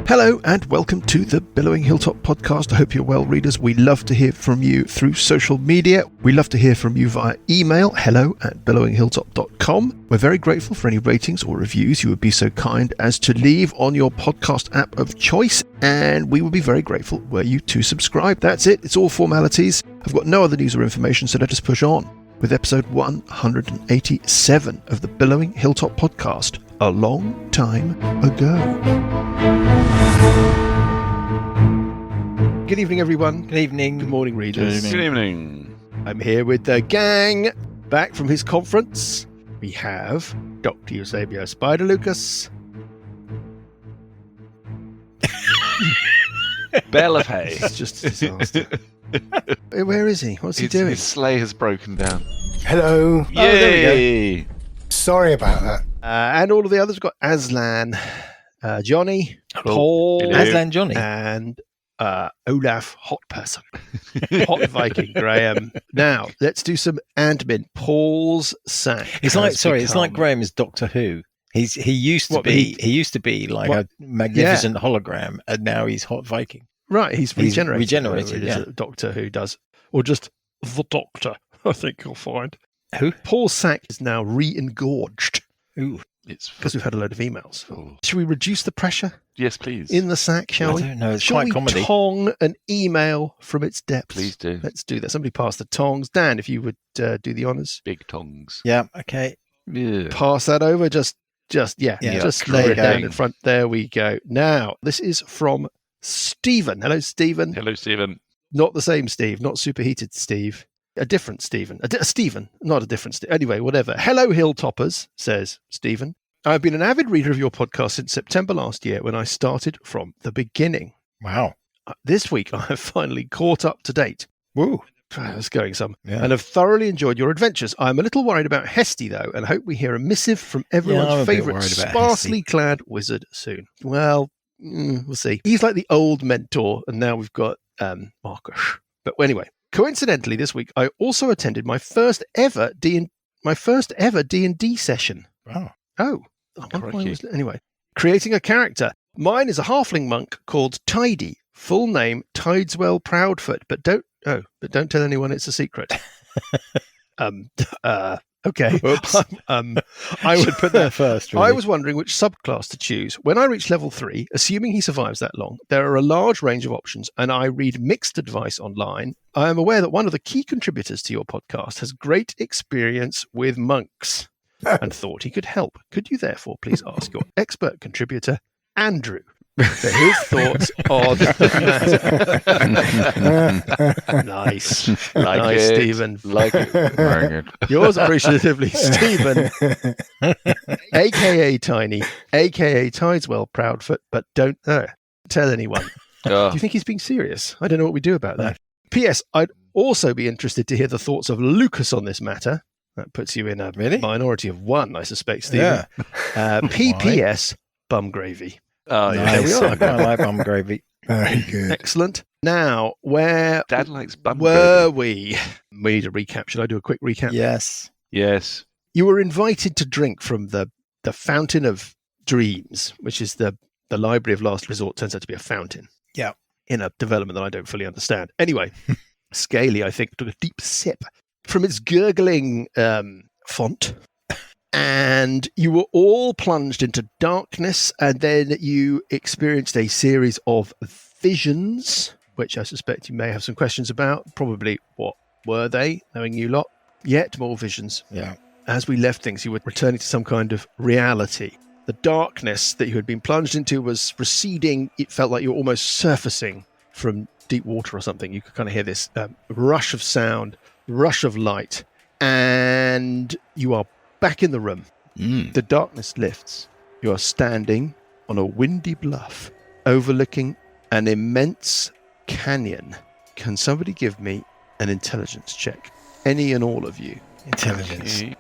Hello and welcome to the Billowing Hilltop podcast. I hope you're well, readers. We love to hear from you through social media. We love to hear from you via email, hello@billowinghilltop.com. We're very grateful for any ratings or reviews you would be so kind as to leave on your podcast app of choice, and we would be very grateful were you to subscribe. That's it. It's all formalities. I've got no other news or information, so let us push on with episode 187 of the Billowing Hilltop podcast, a long time ago. Good evening, everyone. Good evening. Good morning, readers. Good evening. I'm here with the gang, back from his conference. We have Dr. Eusebio Spider Lucas. Bale of hay. It's just a disaster. Where is he? What's he doing? His sleigh has broken down. Hello. Yay! there we Sorry about that. And all of the others. We've got Aslan, Johnny, Paul, Hello. Aslan Johnny. and Olaf, hot person. Hot Viking, Graham. Now, let's do some admin. Paul's sack. It's like Graham is Doctor Who. He used to be like a magnificent hologram, and now he's Hot Viking. Right, he's regenerated. Regenerated, yeah. A Doctor Who does. Or just the Doctor, I think you'll find. Who? Paul's sack is now re-engorged. Ooh. It's Because we've had a load of emails. Oh. Should we reduce the pressure Yes, please. in the sack, shall we? I don't know. It's Shall quite we comedy. tong an email from its depths? Please do. Let's do that. Somebody pass the tongs. Dan, if you would do the honours. Big tongs. Yeah. Okay. Yeah. Pass that over. Just Yeah, just correct. lay it down in front. There we go. Now, this is from Stephen. Hello, Stephen. Hello, Stephen. Not the same Steve, not superheated Steve. A different Stephen. A Stephen, not a different Steve. Anyway, whatever. Hello, Hilltoppers, says Stephen. I've been an avid reader of your podcast since September last year when I started from the beginning. Wow. This week, I have finally caught up to date. Woo. It's going some. Yeah. And have thoroughly enjoyed your adventures. I'm a little worried about Hesty, though, and hope we hear a missive from I'm everyone's a bit favourite worried about sparsely clad wizard soon. Well, we'll see. He's like the old mentor, and now we've got Marcus. But anyway, coincidentally, this week I also attended my first ever D&D session. Wow. Oh, I wonder why anyway, creating a character. Mine is a halfling monk called Tidy. Full name Tideswell Proudfoot, but don't tell anyone it's a secret. Okay. Oops. I would put that first. Really. I was wondering which subclass to choose. When I reach level 3, assuming he survives that long, there are a large range of options, and I read mixed advice online. I am aware that one of the key contributors to your podcast has great experience with monks and thought he could help. Could you therefore please ask your expert contributor, Andrew, for his thoughts on the matter? Nice. Nice, Stephen. Like it. Very good. Yours appreciatively, Stephen, a.k.a. Tiny, a.k.a. Tideswell Proudfoot, but don't tell anyone. Do you think he's being serious? I don't know what we do about that. P.S. I'd also be interested to hear the thoughts of Lucas on this matter. That puts you in a minority of one, I suspect, Stephen. Yeah. P.P.S. Bum gravy. Oh, yeah. Nice. There we are. I quite like bum gravy. Very good. Excellent. Now, where Dad likes bum were gravy. we need a recap. Should I do a quick recap? Yes. Yes. You were invited to drink from the Fountain of Dreams, which is the Library of Last Resort. Turns out to be a fountain. Yeah. In a development that I don't fully understand. Anyway, Scaly, I think, took a deep sip from its gurgling font. And you were all plunged into darkness, and then you experienced a series of visions, which I suspect you may have some questions about. Probably, what were they, knowing you lot? Yet more visions. Yeah. As we left things, you were returning to some kind of reality. The darkness that you had been plunged into was receding. It felt like you were almost surfacing from deep water or something. You could kind of hear this rush of sound, rush of light, and you are back in the room. The darkness lifts. You are standing on a windy bluff overlooking an immense canyon. Can somebody give me an intelligence check? Any and all of you. Intelligence. Okay.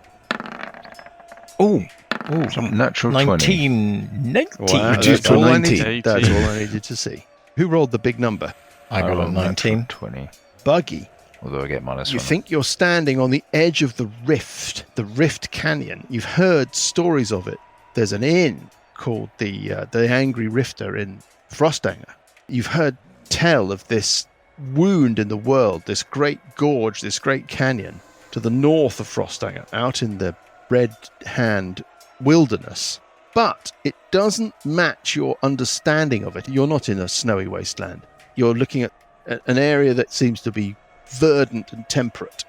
Oh, Some natural 19. 19. Wow, Reduced that's to all I 19. need. That's all I needed to see. Who rolled the big number? I got a 19. 20. Buggy. Although I get minus You 1. think you're standing on the edge of the Rift Canyon. You've heard stories of it. There's an inn called the Angry Rifter in Frostanger. You've heard tell of this wound in the world, this great gorge, this great canyon to the north of Frostanger, out in the Red Hand wilderness. But it doesn't match your understanding of it. You're not in a snowy wasteland. You're looking at an area that seems to be verdant and temperate.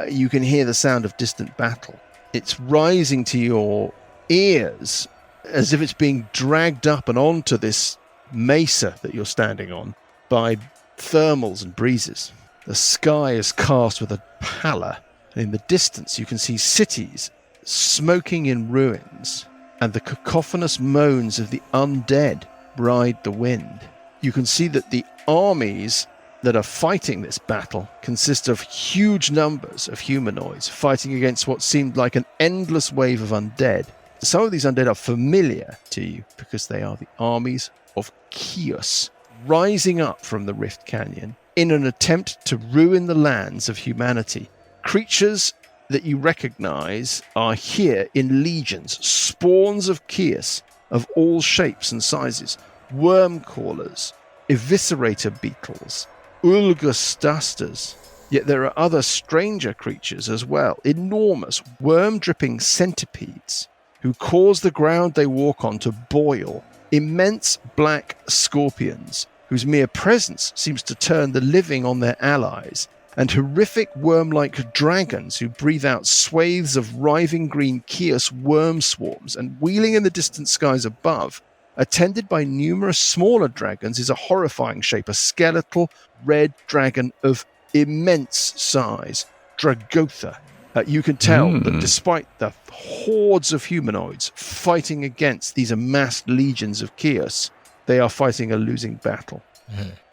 You can hear the sound of distant battle. It's rising to your ears as if it's being dragged up and onto this mesa that you're standing on by thermals and breezes. The sky is cast with a pallor, and in the distance you can see cities smoking in ruins, and the cacophonous moans of the undead ride the wind. You can see that the armies that are fighting this battle consist of huge numbers of humanoids fighting against what seemed like an endless wave of undead. Some of these undead are familiar to you because they are the armies of Kios, rising up from the Rift Canyon in an attempt to ruin the lands of humanity. Creatures that you recognize are here in legions, spawns of Kios of all shapes and sizes, worm crawlers, eviscerator beetles, Ulgustasters. Yet there are other stranger creatures as well, enormous worm-dripping centipedes who cause the ground they walk on to boil, immense black scorpions whose mere presence seems to turn the living on their allies, and horrific worm-like dragons who breathe out swathes of writhing green Kios worm swarms, and wheeling in the distant skies above, attended by numerous smaller dragons, is a horrifying shape, a skeletal red dragon of immense size, Dragotha. You can tell that despite the hordes of humanoids fighting against these amassed legions of Kios, they are fighting a losing battle.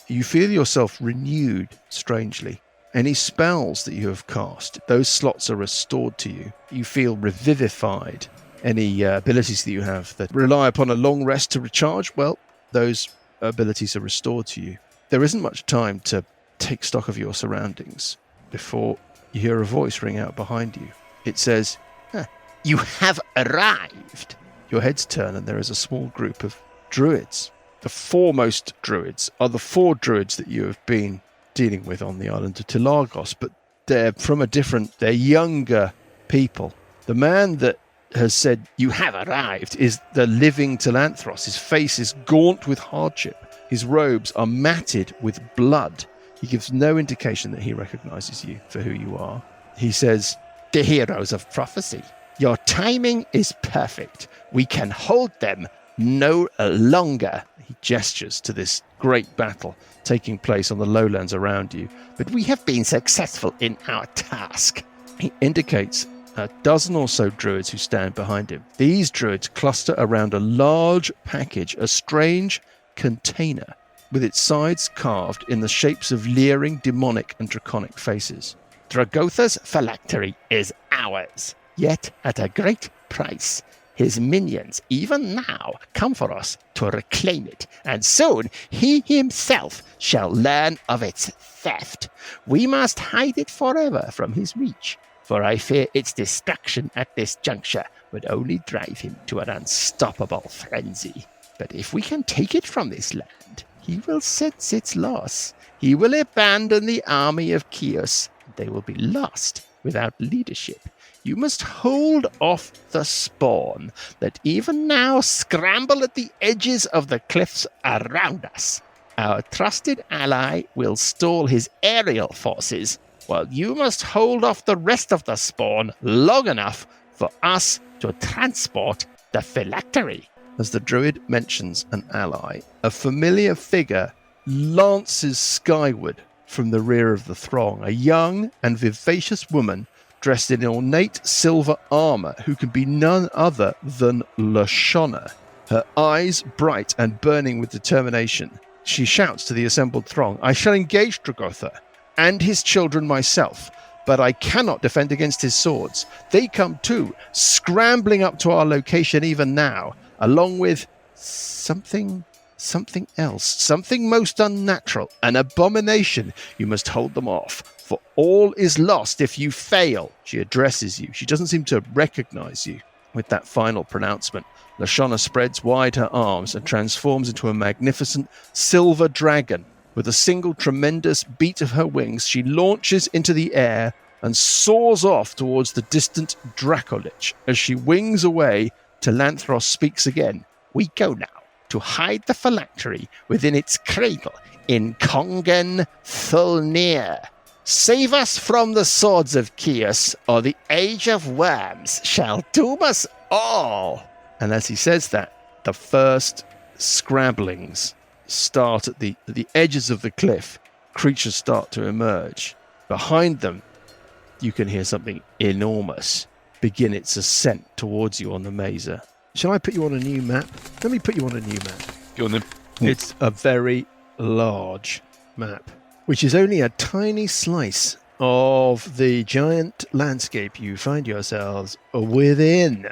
You feel yourself renewed, strangely. Any spells that you have cast, those slots are restored to you. You feel revivified. Any abilities that you have that rely upon a long rest to recharge, well, those abilities are restored to you. There isn't much time to take stock of your surroundings before you hear a voice ring out behind you. It says, "You have arrived." Your heads turn and there is a small group of druids. The foremost druids are the 4 druids that you have been dealing with on the island of Tilagos, but they're they're younger people. The man that has said, "You have arrived," is the living Tilanthros. His face is gaunt with hardship. His robes are matted with blood. He gives no indication that he recognizes you for who you are. He says, "The heroes of prophecy. Your timing is perfect. We can hold them no longer." He gestures to this great battle taking place on the lowlands around you. "But we have been successful in our task." He indicates a dozen or so druids who stand behind him. These druids cluster around a large package, a strange container, with its sides carved in the shapes of leering, demonic and draconic faces. "Dragotha's phylactery is ours, yet at a great price. His minions, even now, come for us to reclaim it, and soon he himself shall learn of its theft. We must hide it forever from his reach, for I fear its destruction at this juncture would only drive him to an unstoppable frenzy. But if we can take it from this land, he will sense its loss. He will abandon the army of Kios. They will be lost without leadership. You must hold off the spawn that even now scramble at the edges of the cliffs around us. Our trusted ally will stall his aerial forces, while you must hold off the rest of the spawn long enough for us to transport the phylactery." As the druid mentions an ally, a familiar figure lances skyward from the rear of the throng, a young and vivacious woman dressed in ornate silver armor who can be none other than Lashonna, her eyes bright and burning with determination. She shouts to the assembled throng, "I shall engage Dragotha and his children myself, but I cannot defend against his swords. They come too, scrambling up to our location even now, along with something else, something most unnatural, an abomination. You must hold them off, for all is lost if you fail." She addresses you. She doesn't seem to recognize you. With that final pronouncement, Lashana spreads wide her arms and transforms into a magnificent silver dragon. With a single tremendous beat of her wings, she launches into the air and soars off towards the distant Dracolich. As she wings away, Telanthros speaks again. We go now to hide the phylactery within its cradle in Kongen Thulnir. Save us from the swords of Chaos, or the Age of Worms shall doom us all. And as he says that, the first scrabblings start at the edges of the cliff. Creatures start to emerge. Behind them, you can hear something enormous begin its ascent towards you on the mazer. Shall I put you on a new map? Let me put you on a new map. Go on then. It's a very large map, which is only a tiny slice of the giant landscape you find yourselves within.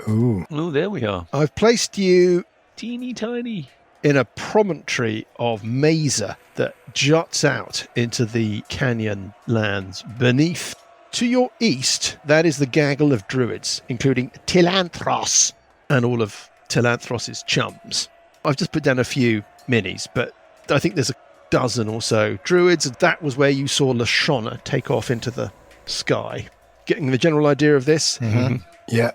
Ooh. Oh, there we are. I've placed you Teeny tiny. in a promontory of mazer that juts out into the canyon lands beneath. To your east, that is the gaggle of druids, including Telanthros and all of Telanthros's chums. I've just put down a few minis, but I think there's a dozen or so druids. That was where you saw Lashana take off into the sky. Getting the general idea of this? Mm-hmm. Yeah.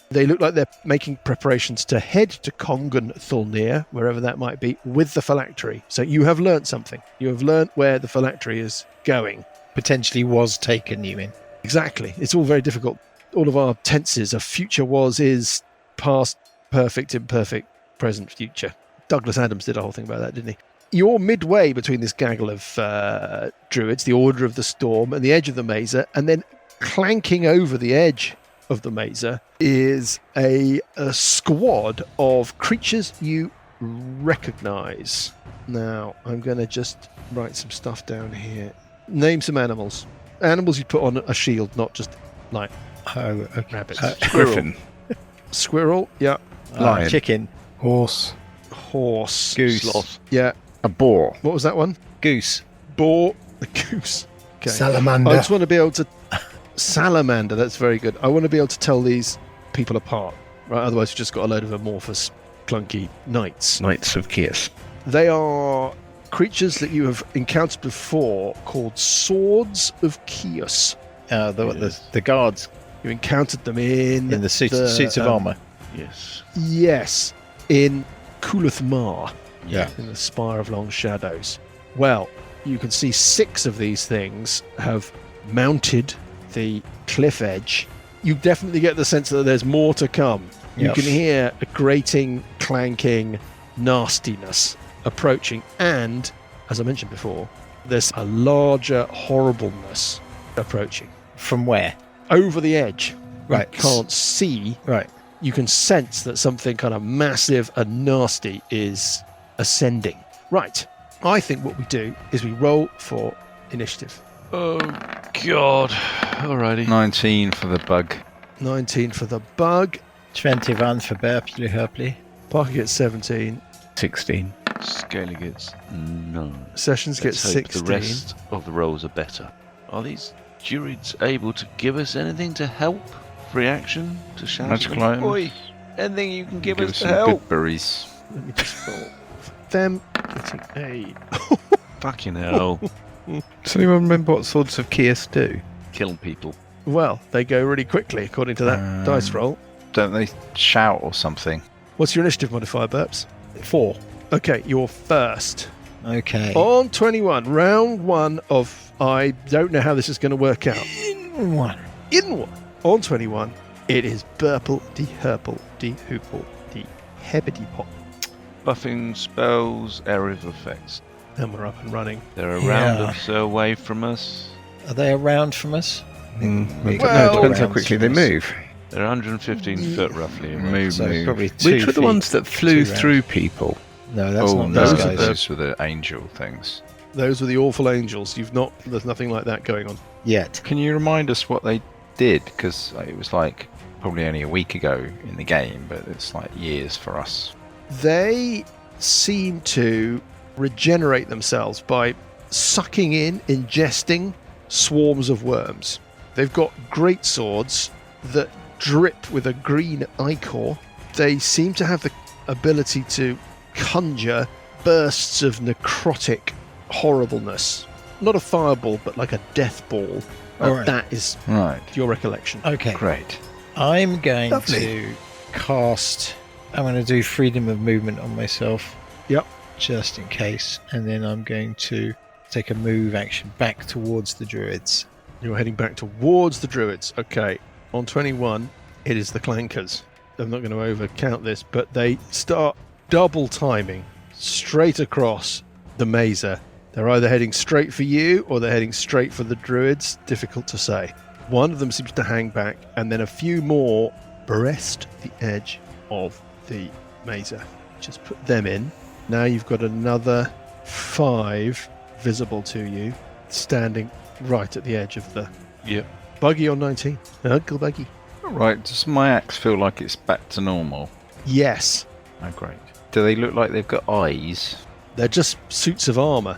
They look like they're making preparations to head to Kongen Thulnir, wherever that might be, with the phylactery. So you have learnt something. You have learnt where the phylactery is going. Potentially was taken, you mean? Exactly. It's all very difficult. All of our tenses of future was, is, past, perfect, imperfect, present, future. Douglas Adams did a whole thing about that, didn't he? You're midway between this gaggle of druids, the Order of the Storm, and the edge of the mazer, and then clanking over the edge of the mazer is a squad of creatures you recognise. Now, I'm going to just write some stuff down here. Name some animals. Animals you put on a shield, not just like rabbits. Griffin. Squirrel, yeah. Lion. Chicken. Horse. Horse. Goose. Sloth. Yeah. A boar. What was that one? Goose. Boar. The goose. Okay. Salamander. I just want to be able to... Salamander, that's very good. I want to be able to tell these people apart. Right? Otherwise, you've just got a load of amorphous, clunky knights. Knights of Chaos. They are creatures that you have encountered before called Swords of Chaos. The guards You encountered them in in the suits of armour. Yes. Yes, in Kulith Mar, Yeah. in the Spire of Long Shadows. Well, you can see 6 of these things have mounted the cliff edge. You definitely get the sense that there's more to come. You Yep. can hear a grating, clanking nastiness approaching, and, as I mentioned before, there's a larger horribleness approaching. From where? Over the edge. Right. You can't see. Right. You can sense that something kind of massive and nasty is ascending. Right. I think what we do is we roll for initiative. Oh, God. Alrighty. 19 for the bug. 19 for the bug. 21 for Burpley Herpley. Parker gets 17. 16. Scaly gets 9. Sessions gets Let's hope 16. the rest of the rolls are better. Are these druids able to give us anything to help? Reaction to shout at Magical them? items. Oi, anything you can give us to some help? good berries. Let me just roll for them. Getting a... Fucking hell. Does anyone remember what Swords of Chaos do? Killing people. Well, they go really quickly according to that dice roll. Don't they shout or something? What's your initiative modifier, Burps? 4. Okay, you're first. Okay. On 21, round 1 of... I don't know how this is going to work out. In one. In 1. On 21, it is Burple, de Herple, de Hoople, de Hebbity Pop. Buffing spells, area of effects. And we're up and running. They're around Yeah. us, away from us. Are they around from us? Well, Well- it depends how Around quickly they from us. move. They're 115 foot roughly. away. Move, So move. probably 2 Which were the feet, ones that flew 2 rounds. through people? No, that's not no, those those are guys. those were the angel things. Those were the awful angels. There's nothing like that going on. Yet. Can you remind us what they did? Because it was like probably only a week ago in the game, but it's like years for us. They seem to regenerate themselves by sucking in, ingesting swarms of worms. They've got great swords that drip with a green ichor. They seem to have the ability to conjure bursts of necrotic horribleness. Not a fireball, but like a death ball. Right. That is your recollection. Okay. Great. I'm going Lovely. to cast... I'm going to do freedom of movement on myself. Yep. Just in case. And then I'm going to take a move action back towards the druids. You're heading back towards the druids. Okay. On 21, it is the clankers. I'm not going to overcount this, but they start double timing straight across the mazer. They're either heading straight for you or they're heading straight for the druids. Difficult to say. One of them seems to hang back, and then a few more breast the edge of the mazer. Just put them in. Now you've got another 5 visible to you, standing right at the edge of the buggy on 19. Uncle Buggy. Right, does my axe feel like it's back to normal? Yes. Oh, great. Do they look like they've got eyes? They're just suits of armour.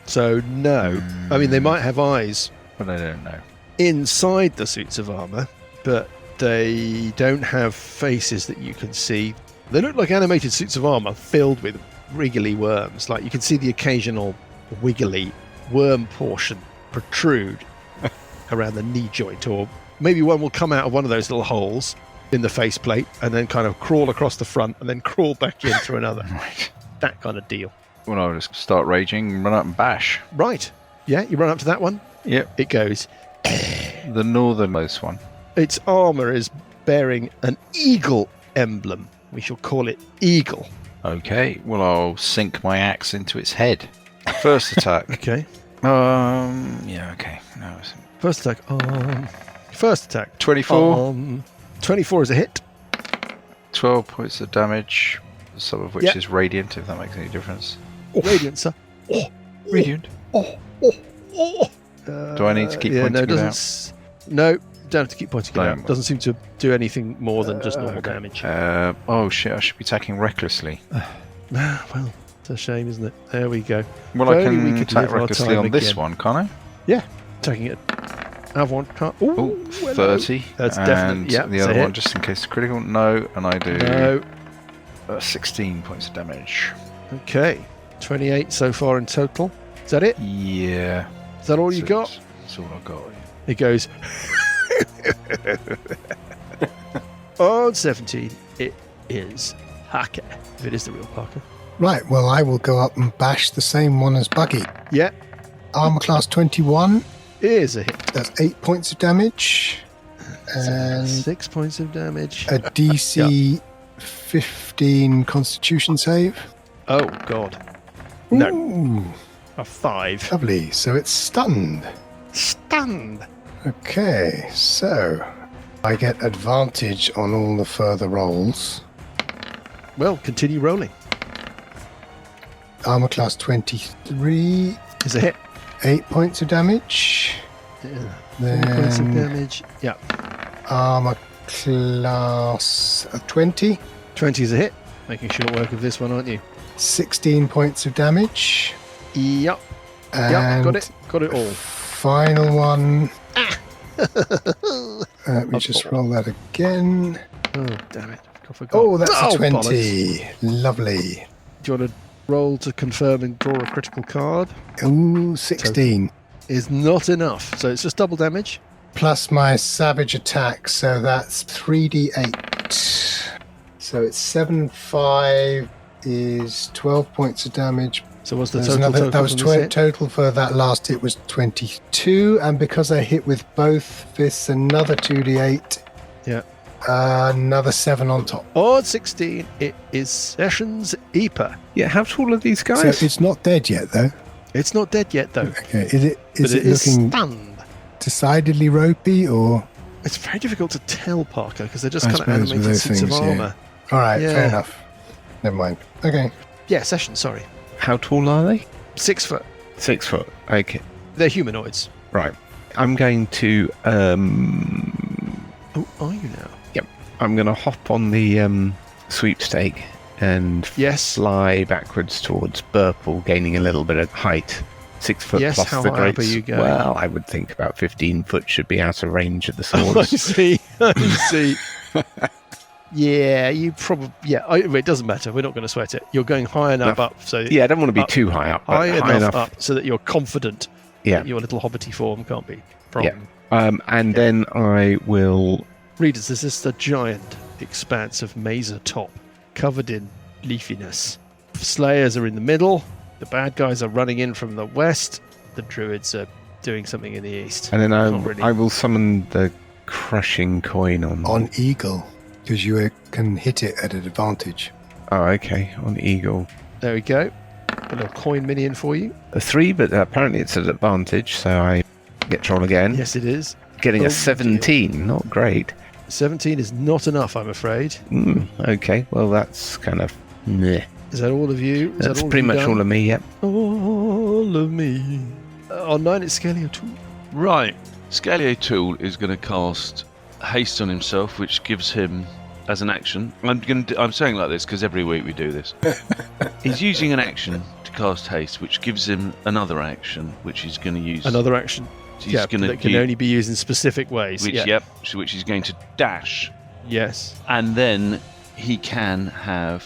So, no. I mean, they might have eyes But I don't know. inside the suits of armour, but they don't have faces that you can see. They look like animated suits of armour filled with wriggly worms. Like, you can see the occasional wiggly worm portion protrude around the knee joint, or maybe one will come out of one of those little holes in the faceplate and then kind of crawl across the front and then crawl back in through another. Right. That kind of deal. Well, I'll just start raging and run up and bash. Right. Yeah, you run up to that one. Yep. It goes. The northernmost one. Its armour is bearing an eagle emblem. We shall call it Eagle. Okay, well, I'll sink my axe into its head. First attack. Okay. Yeah, okay. No, it's First attack. First attack. 24. 24 is a hit. 12 points of damage, some of which Yep. is radiant, if that makes any difference. Radiant, sir. Radiant. Do I need to keep pointing no, it it doesn't out? No, don't have to keep pointing it No. out. Doesn't seem to do anything more than just normal damage. Oh shit, I should be attacking recklessly. Well, it's a shame, isn't it? There we go. Well, I If only we can could attack live our recklessly time on this again. one, can't I? Taking it. Avant-garde. Oh, Ooh, hello. 30. That's and definitely, yeah, the it's a other one, hit. just in case it's critical, no, and I do No. 16 points of damage. Okay. 28 so far in total. Is that it? Yeah. Is that all you got? That's all I got. It goes. On 17, it is Parker. If it is the real Parker. Right, well, I will go up and bash the same one as Buggy. Yeah, Armor class 21. it is a hit. That's 8 points of damage. And 6 points of damage. a DC 15 Constitution save. Oh, God. No. Ooh, A 5. lovely. So it's stunned. Stunned. Okay, so I get advantage on all the further rolls. Well, continue rolling. Armor class 23. Is a hit. 8 points of damage. 4 points of Then damage. Yeah. armor class 20. 20 is a hit. Making short work of this one, aren't you? 16 points of damage. Yep. And Yep. Got it. Got it all. final one. Let me just roll that again. Oh, damn it. I forgot. Oh, that's a 20. bollocks. Lovely. Do you want to roll to confirm and draw a critical card? Ooh, 16. Is not enough. So it's just double damage. Plus my savage attack, so that's 3d8. So it's 7, 5 is 12 points of damage. So what's the There's total? another, that was from this hit? total for that last hit was 22, and because I hit with both fists, another 2d8. Yeah. Another 7 on top. On 16, it is Sessions Epa. Yeah, how tall are these So guys? it's not dead yet, though. It's not dead yet, though. Okay, is it But it is looking stunned. decidedly ropey, or? It's very difficult to tell, Parker, because they're just I kind of suppose with animated those suits of things, yeah. armour. All right, Yeah. fair enough. Never mind. Okay. Yeah, Sessions, sorry. How tall are they? 6 foot. 6 foot. Okay, They're humanoids. right. I'm going to Oh, are you now? I'm going to hop on the sweepstake and Yes. fly backwards towards Burple, gaining a little bit of height. 6 foot Yes, plus how the high up great. are you going? Well, I would think about 15 foot should be out of range of the Oh, I swords. see. You see. Yeah, you probably. Yeah, it doesn't matter. We're not going to sweat it. You're going high enough up, so Yeah, I don't want to be too high up. But high enough up so that you're confident. Yeah. That your little hobbity form can't be a problem. And then I will. Readers, this is a giant expanse of Mazer top, covered in leafiness. Slayers are in the middle. The bad guys are running in from the west. The druids are doing something in the east. And then I will summon the crushing coin on Eagle, because you can hit it at an advantage. Oh, okay. On Eagle. There we go. A little coin minion for you. A 3, but apparently it's an advantage, so I get to roll again. Yes, it is. Getting a 17. Deal. Not great. 17 is not enough, I'm afraid. Okay, well, that's kind of... Meh. Is that all of you? That's pretty much all of me, yep. All of me. On 9, it's Scaly O'Toole. Right. Scaly O'Toole is going to cast haste on himself, which gives him, as an action... I'm saying like this because every week we do this. He's using an action to cast haste, which gives him another action, which he's going to use... Another action. That can only be used in specific ways. Which he's going to dash. Yes. And then he can have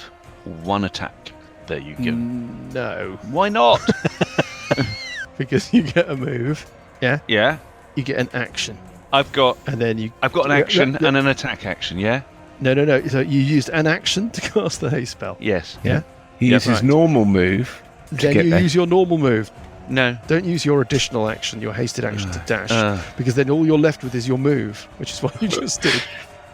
one attack. There you go. No. Why not? Because you get a move. Yeah? Yeah. You get an action. I've got an action and an attack action, yeah? No. So you used an action to cast the haste spell. Yes. Yeah? He uses his normal move. Then you use your normal move. No. Don't use your additional action, your hasted action to dash, because then all you're left with is your move, which is what you just did.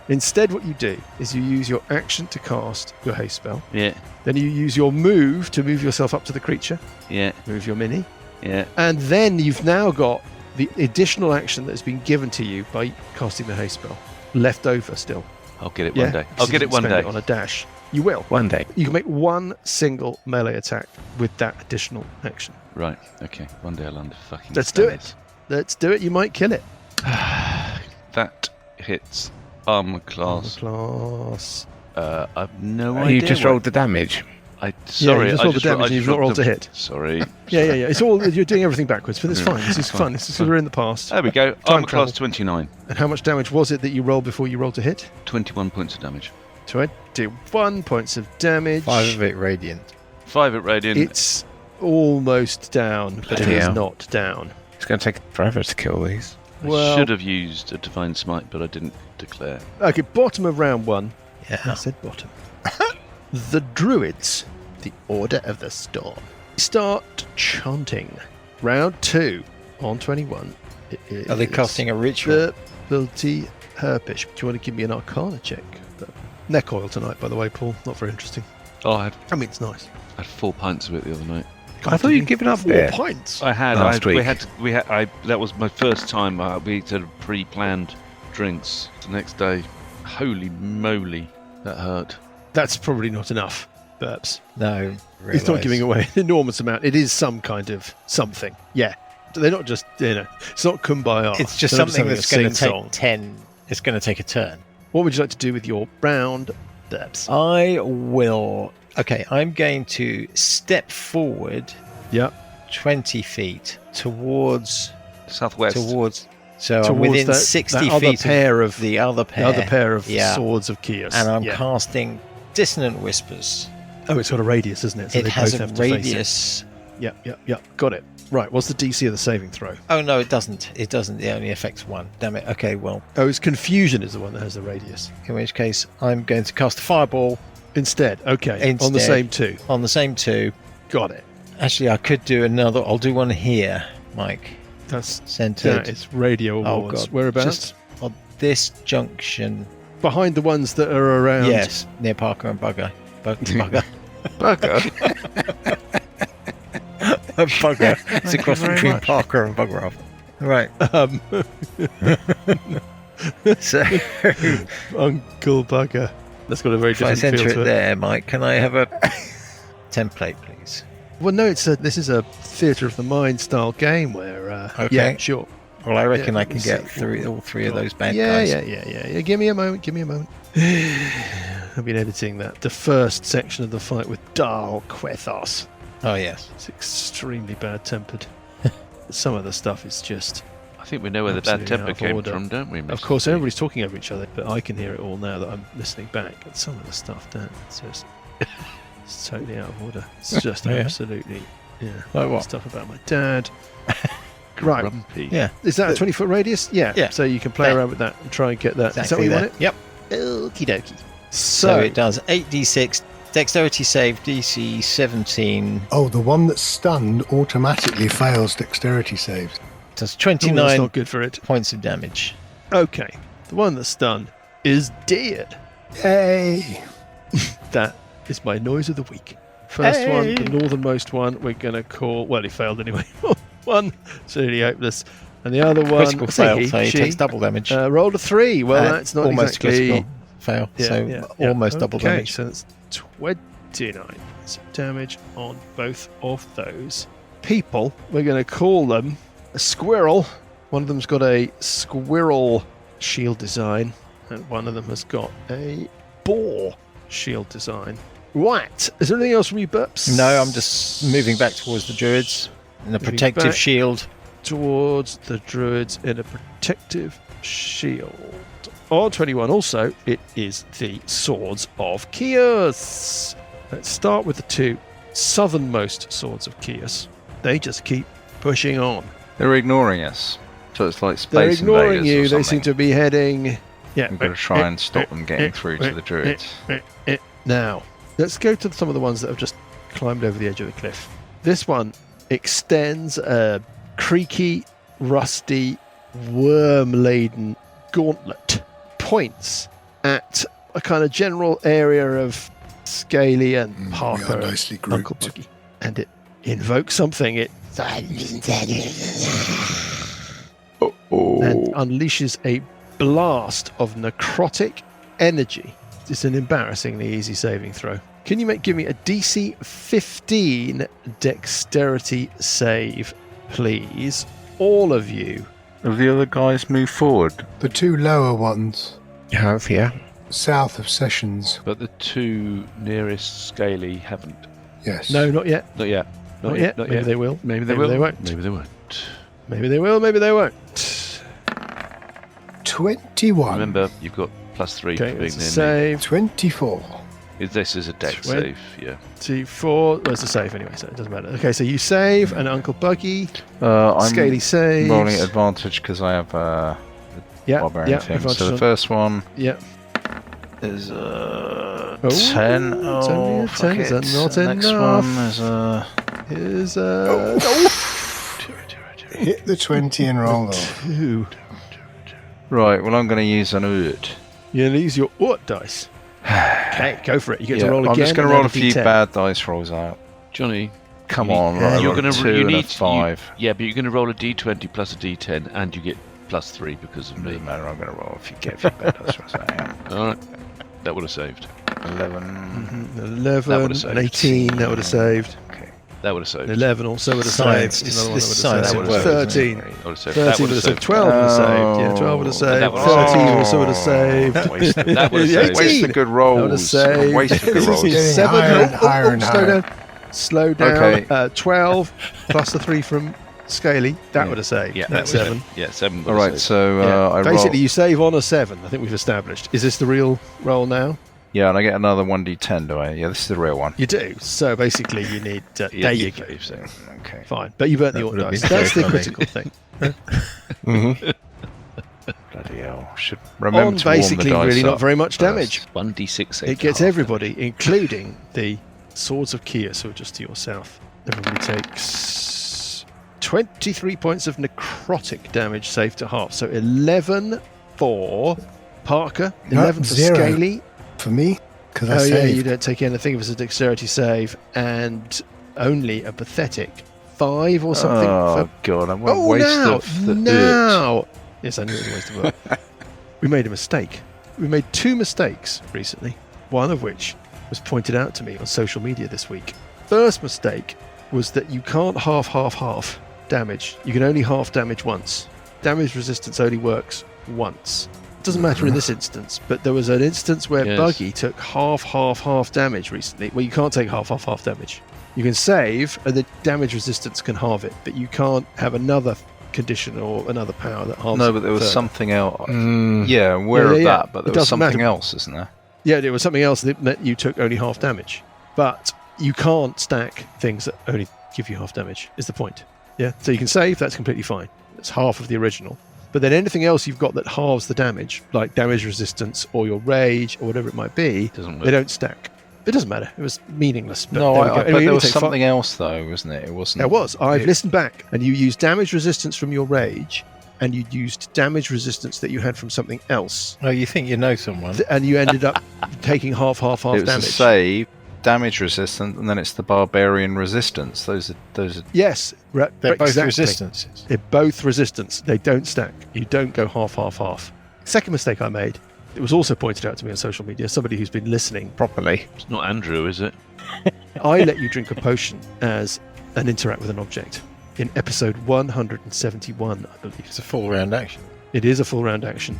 Instead, what you do is you use your action to cast your haste spell. Yeah. Then you use your move to move yourself up to the creature. Yeah. Move your mini. Yeah. And then you've now got the additional action that has been given to you by casting the haste spell left over still. I'll get it one day. I'll get it one day. On a dash. You will. One day. You can make one single melee attack with that additional action. Right. Okay. One day I'll fucking. Let's do it. Let's do it. You might kill it. That hits armor class. I've no idea. You just rolled the damage. Sorry, you just rolled the damage and you've not rolled to hit. Sorry. Yeah. It's all you're doing everything backwards, but it's fine. This is fun. This is because we're in the past. There we go. Armor class 29. And how much damage was it that you rolled before you rolled to hit? 21 points of damage. 21 points of damage. 5 of it radiant. 5 at radiant. It's almost down, but it is not down. It's going to take forever to kill these. I should have used a Divine Smite, but I didn't declare. Okay, bottom of round 1. Yeah. I said bottom. The Druids, the Order of the Storm, start chanting. Round 2 on 21. Are they casting a ritual? Ability Herpish. Do you want to give me an Arcana check? Neck oil tonight, by the way, Paul. Not very interesting. Oh, it's nice. I had 4 pints of it the other night. I thought you'd given up 4 pints. I had. Last week. That was my first time. We had pre-planned drinks the next day. Holy moly, that hurt. That's probably not enough, Burps. No. It's not giving away an enormous amount. It is some kind of something. Yeah. They're not just, it's not kumbaya. It's just something that's going to take 10. It's going to take a turn. What would you like to do with your round, Burps? I will... Okay, I'm going to step forward 20 feet towards... Southwest. So I'm within 60 feet of the other pair. The other pair of swords of Kios. And I'm casting Dissonant Whispers. Oh, it's got a radius, isn't it? So it has a radius. Yep. Got it. Right, what's the DC of the saving throw? Oh, no, it doesn't. It only affects 1. Damn it. Okay, well... Oh, it's Confusion is the one that has the radius. In which case, I'm going to cast a Fireball. Instead, okay. On the same 2. On the same 2. Got it. Actually, I could do another... I'll do one here, Mike. That's centered. Yeah, it's radio awards. Oh, God. Whereabouts? Just on this junction. Behind the ones that are around? Yes, near Parker and Bugger. Bugger. Bugger. It's a cross between Parker and Bugger off. Right. So, Uncle Bugger. That's got a very different feel to it. If I center it there, Mike, can I have a template, please? Well, no, this is a theatre of the mind style game where... okay. Yeah, sure. Well, I reckon I can get all three of those bad guys. Yeah. Give me a moment. I've been editing that. The first section of the fight with Dal Quethos. Oh, yes. It's extremely bad-tempered. Some of the stuff is just... I think we know where the bad Absolutely temper out of came order. from, don't we? Of Mr. course, Steve? everybody's talking over each other, but I can hear it all now that I'm listening back. And some of the stuff, Dan, it's totally out of order. It's just absolutely, Like what? stuff about my dad. Right. Grumpy. Yeah. Is that a 20-foot radius? Yeah. Yeah. So you can play Yeah. around with that and try and get that. Is that Exactly what you want it? Yep. Okie dokie. So it does 8d6, dexterity save, DC 17, Oh, the one that's stunned automatically fails dexterity saves. does that's 29 not good for it. points of damage. Okay. The one that's stunned is dead. Yay! That is my noise of the week. First one, Hey. the northernmost one, we're going to call... Well, he failed anyway. One, absolutely hopeless. And the other one... Critical I say fail, he, so he she, takes double damage. rolled a 3. Well, that's not almost exactly... critical fail, almost double okay, damage. so that's 29 points of damage on both of those people. We're going to call them a squirrel. One of them's got a squirrel shield design, and one of them has got a boar shield design. Right. Is there anything else from you, Burps? No, I'm just moving back towards the druids in a Moving protective back. shield. Towards the druids in a protective shield. On 21 also, it is the Swords of Kios. Let's start with the two southernmost Swords of Kios. They just keep pushing on. They're ignoring us. So it's like space They're ignoring invaders you. or They seem something. to be heading... Yeah. We've got to try and stop them getting through to the druids. Now, let's go to some of the ones that have just climbed over the edge of the cliff. This one extends a creaky, rusty, worm-laden gauntlet. Points at a kind of general area of Scaly and We Parker are nicely and Uncle grouped. Buggy. And it invokes something. It and unleashes a blast of necrotic energy. It's an embarrassingly easy saving throw. Can you give me a DC 15 dexterity save, please? All of you. Have the other guys moved forward? The two lower ones, You have, yeah. south of Sessions. But the two nearest Scaly haven't. Yes. No, not yet. Not yet. Not yet. Not Maybe yet. they will. Maybe they Maybe will. they won't. Maybe they won't. Maybe they will. Maybe they won't. 21. Remember, you've got +3 for Okay, being it's a near save. 24. me. This is a deck 20. save, yeah. 24. Well, it's a save anyway, so it doesn't matter. Okay, so you save, and Uncle Buggy, I'm Scaly saves. rolling at advantage because I have Yeah, barbarian yeah, thing. advantage So the on- first one Yeah. is 10. it's only Oh, a fuck 10. Is it. that not The next enough? one is Is Hit the 20 and roll off. 2. right. Well, I'm going to use an oot. You're going to use your Ort dice. Okay, go for it. You get to roll again. I'm just going and to roll then a few D10. bad dice rolls out. Johnny, Come You- on, right, you're I rolled gonna a 2 you and a need 5. Yeah, but you're going to roll a d20 plus a d10, and you get +3 because of me. Doesn't matter. I'm going to roll a few, get a few bad dice rolls out. Hang on. All right, that would have saved. 11. Mhm, That 11, would've an saved. 18, that would have saved. Okay. That would have saved. 11 also would have Science. saved. This- Another one this that science would at have work, saved. isn't it? 13. That would have saved. 13 That would have saved. saved. 12 would have saved. Yeah, 12 would have saved. That would have 13 saved. also would have saved. That would have Yeah, saved. 18. Waste the good That would have rolls. saved. Waste the good This is rolls. getting 7. higher and higher and slow higher. down. Slow down. Okay. 12 plus the 3 from Scaly. That Yeah. would have saved. Yeah, That's that would 7. have- Yeah, 7. would All have right, saved. so Yeah. I Basically, roll. you save on a 7. I think we've established. Is this the real roll now? Yeah, and I get another 1d10, do I? Yeah, this is the real one. You do. So basically, you need. Yeah, there you go. saved, so. Okay. Fine, but you burnt the That Ort would have dice. been That's the very funny. critical thing. Mm-hmm. Bloody hell. Should remember On to warm the basically dice really up not very much first. damage. 1d6 save. It gets half everybody, including the Swords of Kios, who are just to your south. Everybody takes 23 points of necrotic damage, saved to half. So 11 for Parker, 11 for 0. Scaly. For me, because I Oh yeah, saved. you don't take anything if it's a dexterity save, and only a pathetic 5 or something. Oh, for... God. I won't Oh, waste now! the oot. Now! Yes, I knew it was a waste of work. We made a mistake. We made 2 mistakes recently, one of which was pointed out to me on social media this week. First mistake was that you can't half damage. You can only half damage once. Damage resistance only works once. It doesn't matter in this instance, but there was an instance where Yes. Buggy took half damage recently. Well, you can't take half damage. You can save, and the damage resistance can halve it, but you can't have another condition or another power that halves. No, but there was further. something else. Yeah, I'm aware of Yeah. that, but there It was doesn't something matter. else, isn't there? Yeah, there was something else that meant you took only half damage. But you can't stack things that only give you half damage, is the point. Yeah, so you can save, that's completely fine. That's half of the original. But then anything else you've got that halves the damage, like damage resistance or your rage or whatever it might be, Doesn't work. they don't stack. It doesn't matter. It was meaningless. But No, there we go. but Anyway, you there only was take something else, though, wasn't it? It wasn't. There was. I've listened back, and you used damage resistance from your rage, and you used damage resistance that you had from something else, Oh, you think you know someone? and you ended up taking half It was damage. the save, damage resistant, and then it's the barbarian resistance. Those are. Yes, They're both exactly. resistances. They're both resistance. They don't stack. You don't go half. Second mistake I made. It was also pointed out to me on social media. Somebody who's been listening properly. It's not Andrew, is it? I let you drink a potion as an interact with an object in episode 171, I believe. It's a full round action. It is a full round action.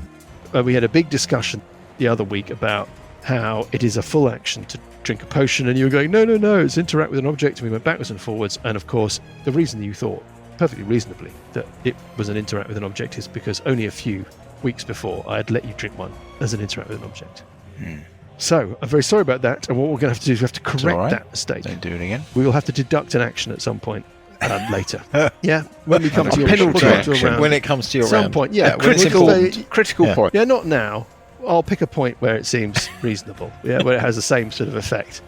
We had a big discussion the other week about how it is a full action to drink a potion, and you were going, no, it's interact with an object, and we went backwards and forwards. And of course, the reason you thought, perfectly reasonably, that it was an interact with an object is because only a few weeks before I had let you drink one as an interact with an object. So I'm very sorry about that, and what we're going to have to do is we have to correct alright. that mistake. Don't do it again. We will have to deduct an action at some point later. Yeah, when we come to your penalty we'll come to a action. round. When it comes to your At some round. point, yeah. when it's important. Critical Yeah. point. Yeah, not now. I'll pick a point where it seems reasonable. Yeah, where it has the same sort of effect,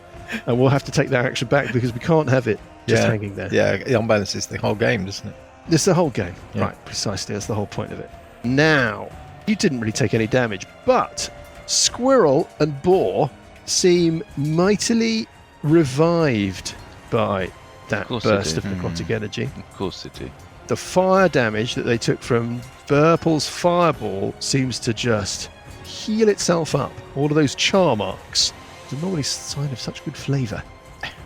and we'll have to take that action back because we can't have it just Yeah. hanging there. Yeah, it unbalances the whole game, doesn't it? It's the whole game. Yeah. Right, precisely. That's the whole point of it. Now, you didn't really take any damage, but Squirrel and Boar seem mightily revived by that course they burst do. of necrotic energy. Of course they do. The fire damage that they took from Burple's fireball seems to just heal itself up. All of those char marks. It's normally a sign of such good flavour.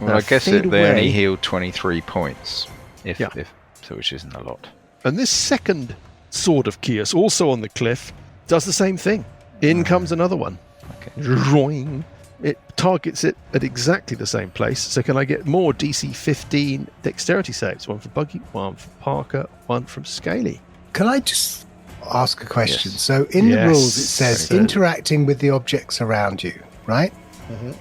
Well, I guess fade they only away. healed 23 points, Yeah. so which isn't a lot. And this second sword of Kios, also on the cliff, does the same thing. In comes another one. Okay. Roing. It targets it at exactly the same place. So can I get more DC 15 dexterity saves? One from Buggy, one from Parker, one from Scaly. Can I just ask a question? Yes. So in the Yes. rules it says So- interacting with the objects around you, right?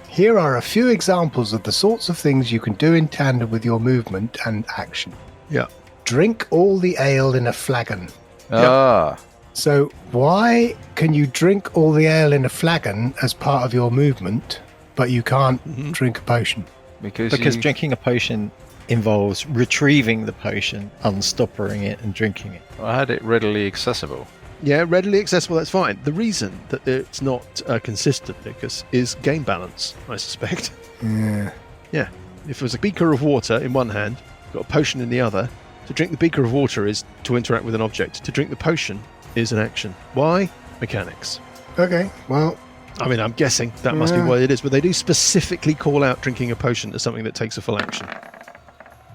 Here are a few examples of the sorts of things you can do in tandem with your movement and action. Yeah. Drink all the ale in a flagon. Ah, So why can you drink all the ale in a flagon as part of your movement, but you can't drink a potion? because you, drinking a potion involves retrieving the potion, unstoppering it, and drinking it. I had it readily accessible. Yeah, readily accessible, that's fine. The reason that it's not consistent, Lucas, is game balance, I suspect. Yeah. Yeah. If there was a beaker of water in one hand, got a potion in the other, to drink the beaker of water is to interact with an object. To drink the potion is an action. Why? Mechanics. Okay, well, I mean, I'm guessing that must be what it is, but they do specifically call out drinking a potion as something that takes a full action.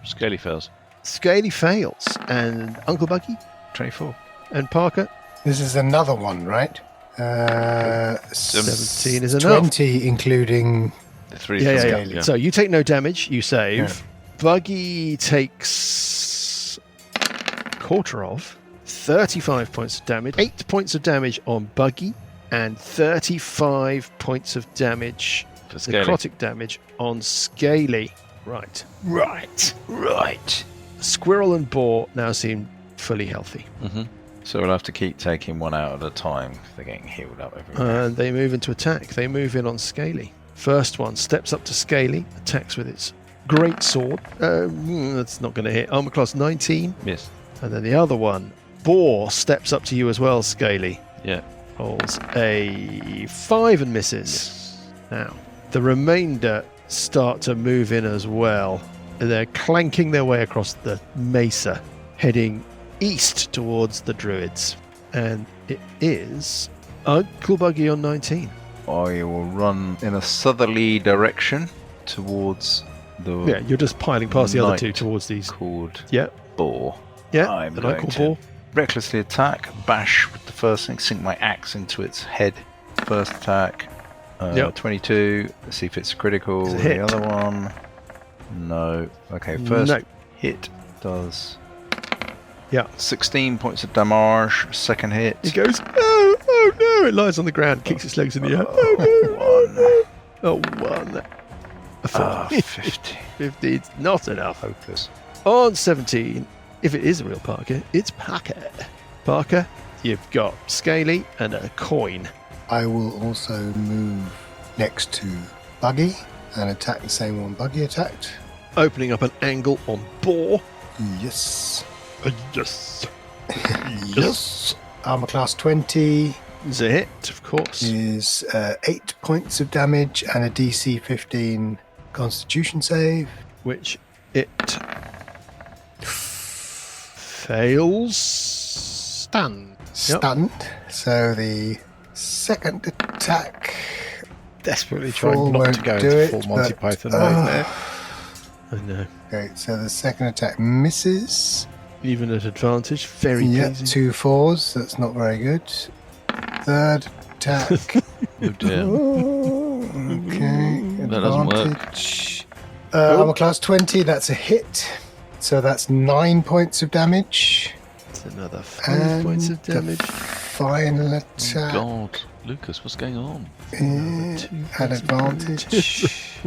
Scaly fails. Scaly fails, and Uncle Buggy 24. and Parker, this is another one, right? 17 is enough. 20 including... The three Yeah, from yeah, Scaly. yeah. So you take no damage, you save. Buggy takes quarter of 35 points of damage, 8 points of damage on Buggy, and 35 points of damage, For Scaly. necrotic damage on Scaly. Right. Right. Squirrel and Boar now seem fully healthy. So we'll have to keep taking one out at a time. 'Cause they're getting healed up everywhere. And they move into attack. They move in on Scaly. First one steps up to Scaly, attacks with its great sword. That's not going to hit. Armor class 19. Yes. And then the other one, Boar, steps up to you as well, Scaly. Yeah. Rolls a 5 and misses. Now, the remainder start to move in as well. They're clanking their way across the mesa, heading east towards the druids. And it is Uncle Buggy on 19. I will run in a southerly direction towards the Yeah, you're just piling past the other two Knight towards these. called Yeah, Boar. yeah. I'm the going Uncle to Boar. recklessly attack, bash with the first thing, sink my axe into its head. First attack, Yep. 22. Let's see if it's critical. It's a The hit. other one, no. Okay, first No. hit does Yeah. 16 points of damage. Second hit. It goes, oh no! It lies on the ground, kicks its legs in the air. Oh no! One. A 4. 50. 50. Not enough. Hopeless. On 17, if it is a real Parker, it's Parker. Parker, you've got Scaly and a coin. I will also move next to Buggy and attack the same one Buggy attacked. Opening up an angle on Boar. Yes. Yes. Yes. Armor class 20 It's a hit, of course. is 8 points of damage and a DC 15 Constitution save. Which it fails. Stunned. So the second attack. Desperately Full trying not to won't go do into it, full Monty but- Python nightmare. I know. Okay, so the second attack misses. Even at advantage. Very Yep, pleasing. 2 4s. That's not very good. Third attack. Oh dear. Okay. That doesn't work. Advantage. Armor class 20. That's a hit. So that's 9 points of damage. It's another 5 points of the damage. Final Oh, attack God. Lucas, what's going on? at advantage.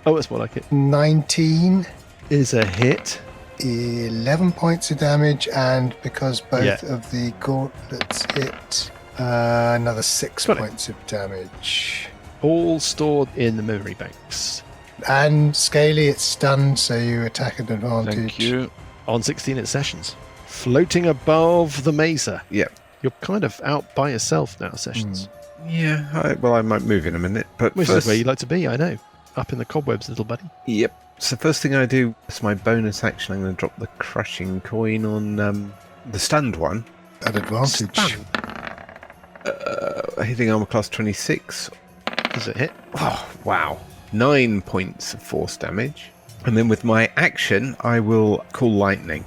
Oh, that's more like it. 19. Is a hit. 11 points of damage, and because both Yeah. of the gauntlets hit, another 6 Got it. points of damage. All stored in the memory banks. And Scaly, it's stunned, so you attack at advantage. Thank you. On 16 at Sessions. Floating above the mesa. Yep. You're kind of out by yourself now, Sessions. Yeah, I might move in a minute. But Which first, is where you like to be, I know. Up in the cobwebs, little buddy. Yep. So first thing I do is my bonus action. I'm going to drop the crushing coin on the stunned one. At advantage. Stun. Hitting armor class 26. Is it hit? Oh, wow. 9 points of force damage. And then with my action, I will call lightning.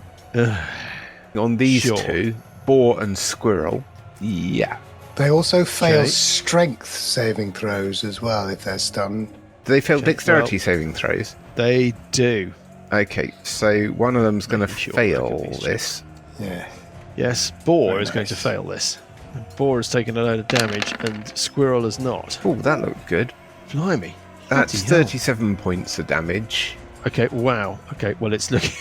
On these Sure. two, boar and squirrel. Yeah. They also fail Okay. strength saving throws as well if they're stunned. Do they fail Okay, dexterity well- saving throws? They do. Okay, so one of them's going to Sure, I fail can be this. Yeah. Yes, Boar Very is going to nice. fail this. Boar has taken a load of damage and Squirrel has not. Oh, that looked good. Blimey. That's Bloody hell. 37 points of damage. Okay, wow. Okay, well, it's looking...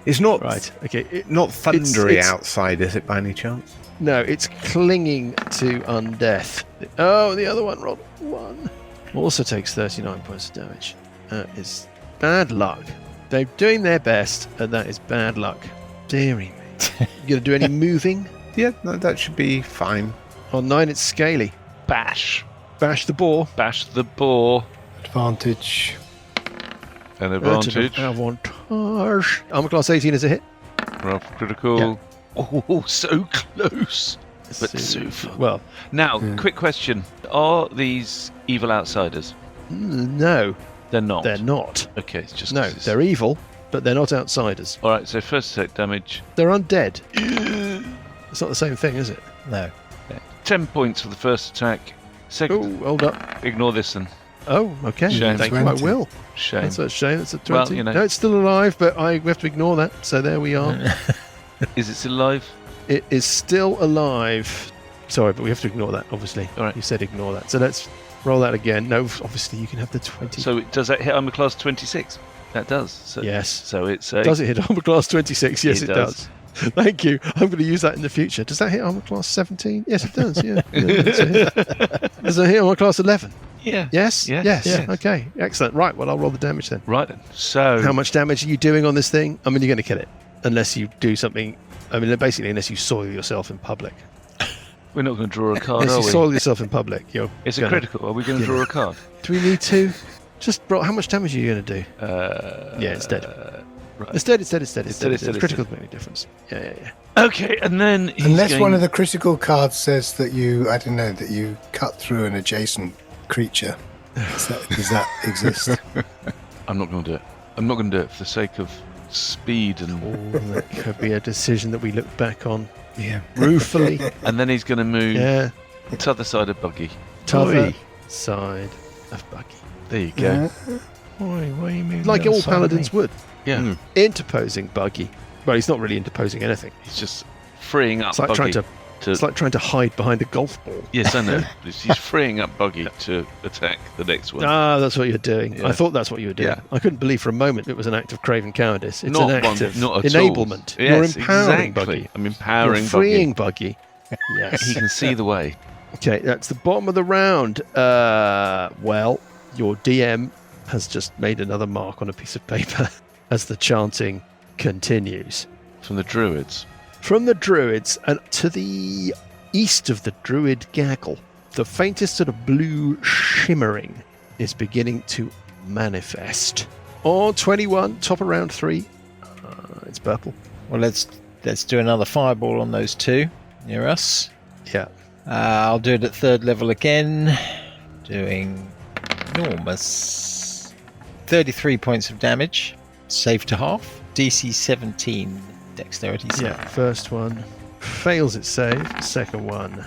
It's not right, okay. not thundery it's- outside, is it, by any chance? No, it's clinging to undeath. Oh, the other one rolled 1. Also takes 39 points of damage. That is bad luck. They're doing their best, and that is bad luck. Deary me. You going to do any moving? Yeah, no, that should be fine. On 9, it's Scaly. Bash. Bash the boar. Bash the boar. Advantage. An advantage. Avantage. Armor class 18 is a hit. Rough critical. Oh, so close. But So- so far. Well, Now, quick question. Are these evil outsiders? no, They're not. they're not. Okay, it's just... No, 'cause it's- they're evil, but they're not outsiders. Alright, so first attack damage. They're undead. It's not the same thing, is it? No. 10 points for the first attack. Second, Oh, hold up. ignore this then. Oh, okay. Shame. Thank you. I 20. will. Shame. That's a shame. That's a 20. Well, you know. No, it's still alive, but we have to ignore that. So there we are. Is it still alive? It is still alive. Sorry, but we have to ignore that, obviously. All right. You said ignore that. So let's roll that again. No, obviously you can have the 20. So does that hit armor class 26? That does. So, Yes. So it's a... Does it hit armor class 26? Yes, it does. does. Thank you. I'm going to use that in the future. Does that hit armor class 17? Yes, it does. Yeah. Yeah, that's a hit. Does it hit armor class 11? Yeah. Yes? Yes. Yes. Yes. Okay. Excellent. Right. Well, I'll roll the damage then. Right then. So... How much damage are you doing on this thing? I mean, you're going to kill it. Unless you do something... I mean, basically, unless you soil yourself in public. We're not going to draw a card, Unless are you we? soil yourself in public, you're It's a gonna- critical. Are we going to draw a card? Do we need to? Just... How much damage are you going to do? Yeah, it's dead. Right. It's dead, it's dead, it's dead. It's dead, dead. it's dead, it's Critical doesn't make any difference. Yeah. Okay, and then he's Unless going... one of the critical cards says that you, I don't know, that you cut through an adjacent creature. Does that exist? I'm not going to do it. I'm not going to do it for the sake of speed and... Oh, that could be a decision that we look back on Yeah. ruefully. And then he's going to move Yeah. to the other side of Buggy. T'other Oi. side of Buggy. There you go. Why are you moving Like the other all side of paladins me? would. Yeah. Mm. Interposing Buggy Well, he's not really interposing anything. He's just freeing up It's like Buggy. It's like trying to hide behind a golf ball. Yes, I know. He's freeing up Buggy to attack the next one. Ah, that's what you're doing. Yeah. I thought that's what you were doing. Yeah. I couldn't believe for a moment it was an act of craven cowardice. It's Not an act one- of not at enablement. all. You're Yes, empowering exactly. Buggy. I'm empowering You're freeing Buggy. Yes. He can see the way. Okay, that's the bottom of the round. Well, your DM has just made another mark on a piece of paper as the chanting continues. From the druids. From the druids and to the east of the druid gaggle, the faintest sort of blue shimmering is beginning to manifest. On 21, top of round 3, it's purple. Well, let's do another fireball on those two near us. Yeah. I'll do it at 3rd level again, doing enormous 33 points of damage, save to half, DC 17 dexterity save. Yeah, first one fails its save, second one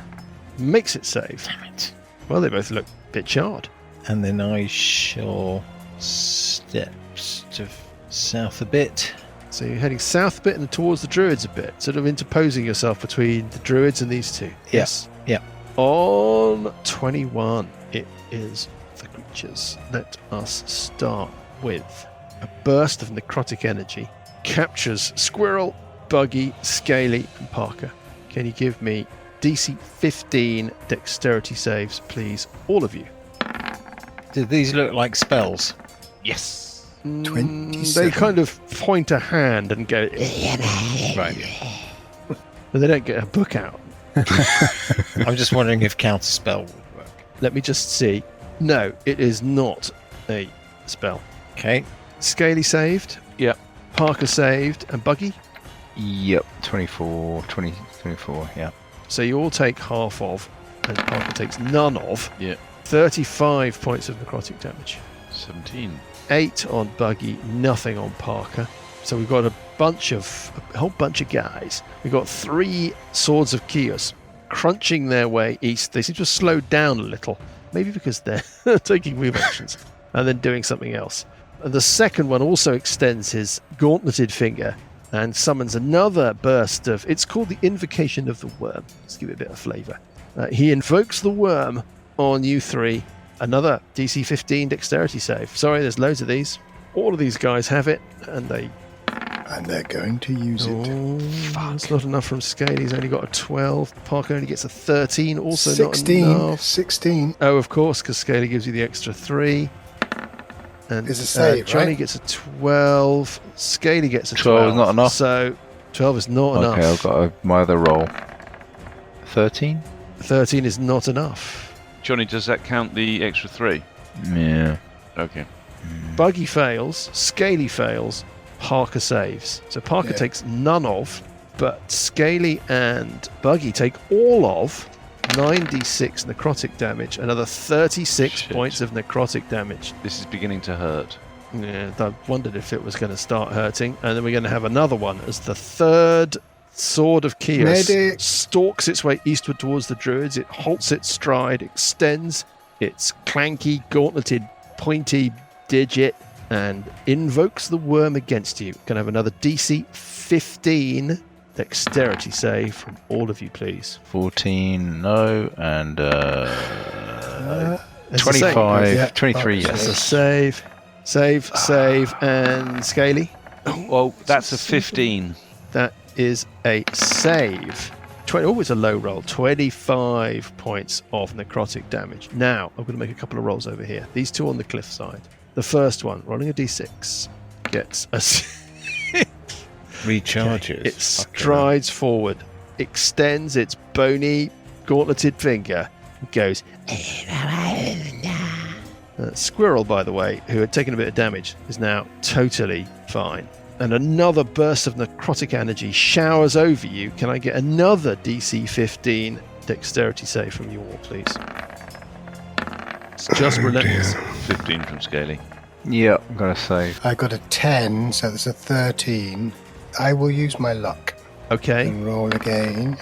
makes it save. Damn it. Well, they both look a bit charred. And then I shall step to south a bit. So you're heading south a bit and towards the druids a bit, sort of interposing yourself between the druids and these two. Yes. Yeah. On 21, it is the creatures. Let us start with a burst of necrotic energy. Captures Squirrel, Buggy, Scaly, and Parker. Can you give me DC 15 dexterity saves, please? All of you. Do these look like spells? Yes. 27. They kind of point a hand and go, Right. but they don't get a book out. I'm just wondering if counterspell would work. Let me just see. No, it is not a spell. Okay. Scaly saved. Yep. Parker saved. And Buggy. Yep, 24, 24, yeah. So you all take half of, and Parker takes none of. Yeah. 35 points of necrotic damage. 17. 8 on Buggy, nothing on Parker. So we've got a whole bunch of guys. We've got 3 swords of Kios crunching their way east. They seem to have slowed down a little, maybe because they're taking move actions and then doing something else. And the second one also extends his gauntleted finger and summons another burst of... It's called the Invocation of the Worm. Let's give it a bit of flavour. He invokes the worm on you 3. Another DC 15 dexterity save. Sorry, there's loads of these. All of these guys have it, and they... And they're going to use it. That's not enough from Scaly. He's only got a 12. Parker only gets a 13. Also 16. not enough. 16. Oh, of course, because Scaly gives you the extra 3 and Is a save, Johnny right? gets a 12. Scaly gets a 12 12. is not enough? So 12 is not enough. Okay, I've got my other roll. 13? 13 is not enough. Johnny, does that count the extra 3? Yeah. Okay. Buggy fails. Scaly fails. Parker saves. So Parker Yeah. takes none of, but Scaly and Buggy take all of 9d6 necrotic damage, another 36 Shit. points of necrotic damage. This is beginning to hurt. Yeah, I wondered if it was going to start hurting, and then we're going to have another one as the third sword of Kios Medic. stalks its way eastward towards the druids. It halts its stride, extends its clanky, gauntleted, pointy digit, and invokes the worm against you. Can I have another DC 15 dexterity save from all of you, please? 14, no, and That's a 25, save. Yeah. 23, Oh, That's a yes. save, and Scaly. Well, that's a 15. That is a save. It's a low roll. 25 points of necrotic damage. Now, I'm going to make a couple of rolls over here. These two on the cliff side. The first one, rolling a d6, gets a... Recharges. It strides forward, extends its bony, gauntleted finger, and goes... Squirrel, by the way, who had taken a bit of damage, is now totally fine. And another burst of necrotic energy showers over you. Can I get another DC 15 dexterity save from you all, please? It's just relentless. 15 from Scaly. Yeah, I'm going to save. I got a 10, so there's a 13. I will use my luck Okay, and roll again.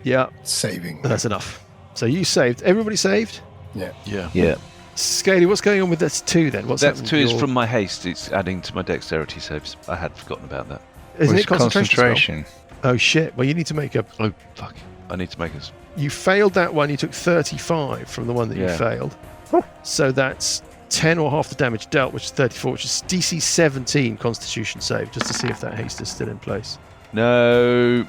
yeah, Saving. that's enough. So you saved. Everybody saved? Yeah. Yeah. Yeah. Scaly, what's going on with this 2 then? What's That happened 2 with is your- from my haste. It's adding to my dexterity saves. I had forgotten about that. Isn't it concentration? Concentration. Oh shit! Well, you need to make a. Oh fuck! I need to make us. You failed that one. You took 35 from the one that you failed. So that's 10 or half the damage dealt, which is 34, which is DC 17 Constitution save, just to see if that haste is still in place. No.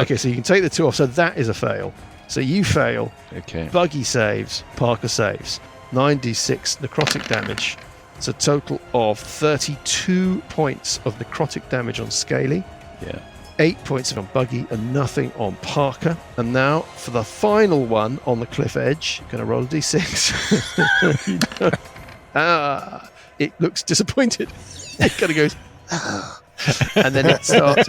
Okay, so you can take the 2 off. So that is a fail. So you fail. Okay. Buggy saves. Parker saves. 9d6 necrotic damage. It's a total of 32 points of necrotic damage on Scaly. Yeah. 8 points on Buggy and nothing on Parker. And now for the final one on the cliff edge, you're going to roll a d6. It looks disappointed. It kind of goes, and then it starts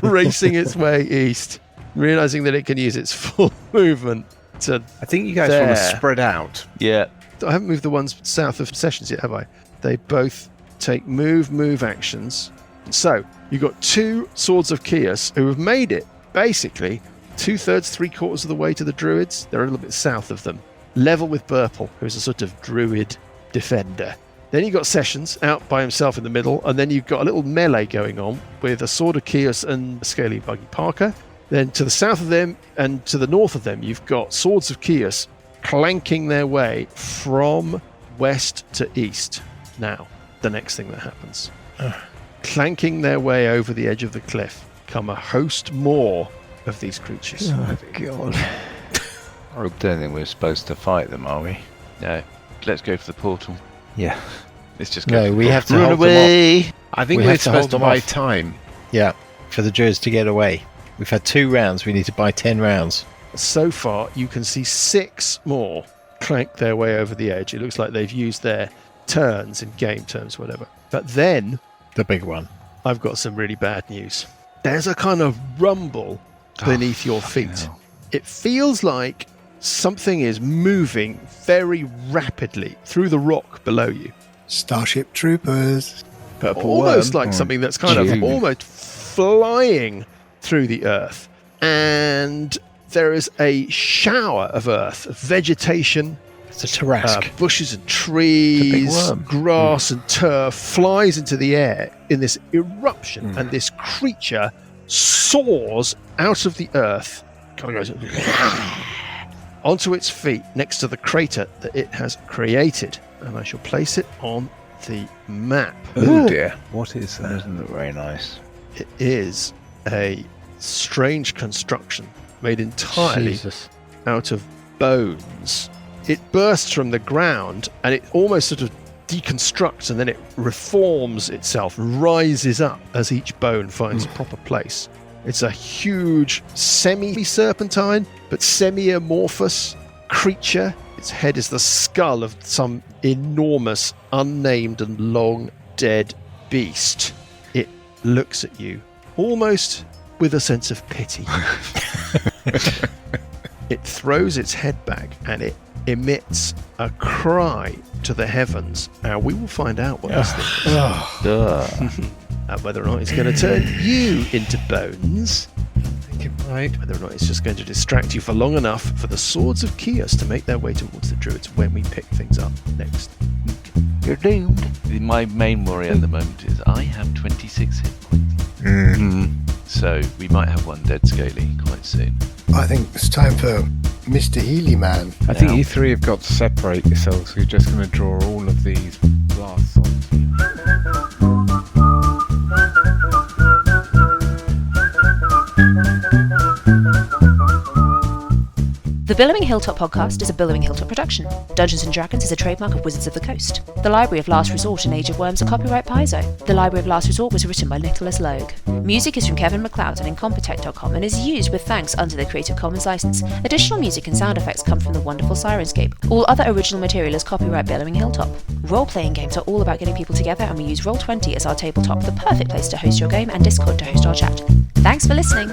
racing its way east, realizing that it can use its full movement to. I think you guys want to spread out. Yeah. I haven't moved the ones south of Sessions yet, have I? They both take move actions. So you've got 2 Swords of Chaos who have made it basically 2/3, 3/4 of the way to the Druids. They're a little bit south of them. Level with Burple, who's a sort of Druid defender. Then you've got Sessions out by himself in the middle, and then you've got a little melee going on with a Sword of Chaos and a Scaly Buggy Parker. Then to the south of them and to the north of them, you've got Swords of Chaos clanking their way from west to east. Now, the next thing that happens. Clanking their way over the edge of the cliff come a host more of these creatures. Oh, God. I don't think we're supposed to fight them, are we? No. Let's go for the portal. Yeah. Let's just go. No, we have to run hold away. them off. I think We we're have to hold supposed to them buy off. time. Yeah, for the Druids to get away. We've had 2 rounds. We need to buy 10 rounds. So far, you can see 6 more clank their way over the edge. It looks like they've used their turns in game terms, whatever. But then, The big one. I've got some really bad news. There's a kind of rumble beneath your feet. hell. It feels like something is moving very rapidly through the rock below you. Starship Troopers. Purple Almost worm. like something that's kind of June. almost flying through the earth. And there is a shower of earth, of vegetation, It's a Tarrasque. bushes and trees, worm. grass and turf flies into the air in this eruption, and this creature soars out of the earth, kind of goes onto its feet next to the crater that it has created, and I shall place it on the map. Oh dear. What is that? Doesn't look very nice. It is a strange construction made entirely Jesus. out of bones. It bursts from the ground and it almost sort of deconstructs, and then it reforms itself, rises up as each bone finds a proper place. It's a huge semi-serpentine but semi-amorphous creature. Its head is the skull of some enormous, unnamed and long dead beast. It looks at you almost with a sense of pity. It throws its head back and it emits a cry to the heavens. Now we will find out what this thing is. And whether or not it's going to turn you into bones. I think it might. Whether or not it's just going to distract you for long enough for the Swords of Chaos to make their way towards the Druids when we pick things up next week. You're doomed. My main worry at the moment is I have 26 hit points. So we might have one dead Scaly quite soon. I think it's time for Mr. Healy Man. I think you 3 have got to separate yourselves. We're just going to draw all of these blasts on. The Billowing Hilltop podcast is a Billowing Hilltop production. Dungeons & Dragons is a trademark of Wizards of the Coast. The Library of Last Resort and Age of Worms are copyright Paizo. The Library of Last Resort was written by Nicholas Logue. Music is from Kevin MacLeod and Incompetech.com and is used with thanks under the Creative Commons license. Additional music and sound effects come from the wonderful Sirenscape. All other original material is copyright Billowing Hilltop. Role-playing games are all about getting people together, and we use Roll20 as our tabletop, the perfect place to host your game, and Discord to host our chat. Thanks for listening!